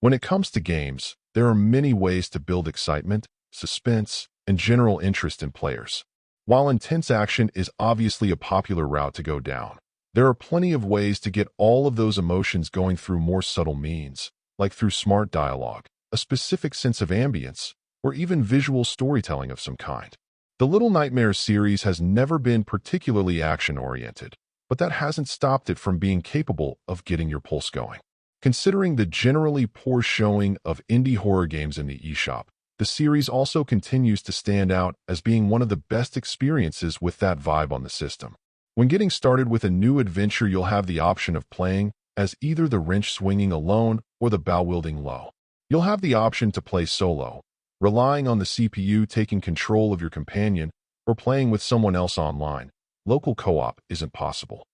When it comes to games, there are many ways to build excitement, suspense, and general interest in players. While intense action is obviously a popular route to go down, there are plenty of ways to get all of those emotions going through more subtle means, like through smart dialogue, a specific sense of ambience, or even visual storytelling of some kind. The Little Nightmares series has never been particularly action-oriented, but that hasn't stopped it from being capable of getting your pulse going. Considering the generally poor showing of indie horror games in the eShop, the series also continues to stand out as being one of the best experiences with that vibe on the system. When getting started with a new adventure, you'll have the option of playing as either the wrench swinging alone or the bow wielding low. You'll have the option to play solo, relying on the CPU taking control of your companion, or playing with someone else online. Local co-op isn't possible.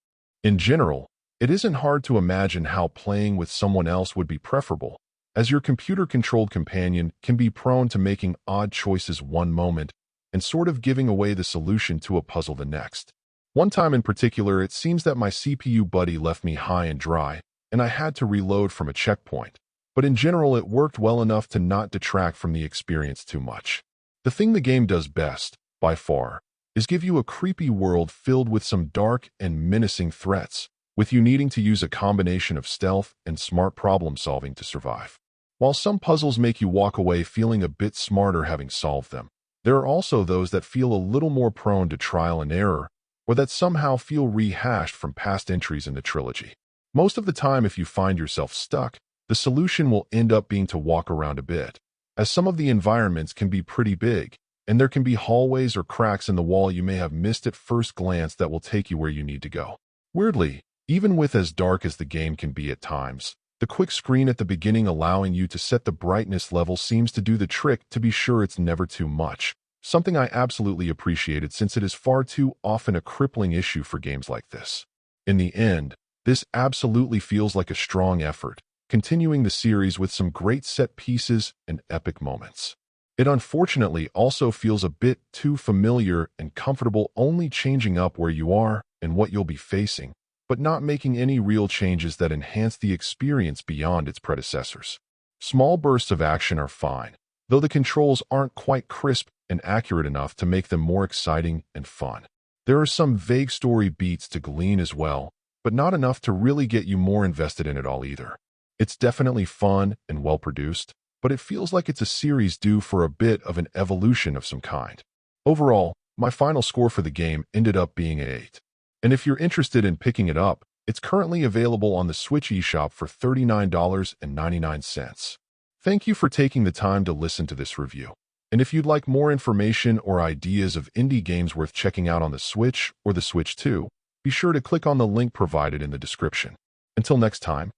In general, it isn't hard to imagine how playing with someone else would be preferable, as your computer-controlled companion can be prone to making odd choices one moment and sort of giving away the solution to a puzzle the next. One time in particular, it seems that my CPU buddy left me high and dry, and I had to reload from a checkpoint. But in general, it worked well enough to not detract from the experience too much. The thing the game does best, by far, is give you a creepy world filled with some dark and menacing threats, with you needing to use a combination of stealth and smart problem-solving to survive. While some puzzles make you walk away feeling a bit smarter having solved them, there are also those that feel a little more prone to trial and error, or that somehow feel rehashed from past entries in the trilogy. Most of the time, if you find yourself stuck, the solution will end up being to walk around a bit, as some of the environments can be pretty big, and there can be hallways or cracks in the wall you may have missed at first glance that will take you where you need to go. Weirdly, even with as dark as the game can be at times, the quick screen at the beginning allowing you to set the brightness level seems to do the trick to be sure it's never too much, something I absolutely appreciated since it is far too often a crippling issue for games like this. In the end, this absolutely feels like a strong effort, continuing the series with some great set pieces and epic moments. It unfortunately also feels a bit too familiar and comfortable, only changing up where you are and what you'll be facing, but not making any real changes that enhance the experience beyond its predecessors. Small bursts of action are fine, though the controls aren't quite crisp and accurate enough to make them more exciting and fun. There are some vague story beats to glean as well, but not enough to really get you more invested in it all either. It's definitely fun and well-produced, but it feels like it's a series due for a bit of an evolution of some kind. Overall, my final score for the game ended up being an 8. And if you're interested in picking it up, it's currently available on the Switch eShop for $39.99. Thank you for taking the time to listen to this review. And if you'd like more information or ideas of indie games worth checking out on the Switch or the Switch 2, be sure to click on the link provided in the description. Until next time,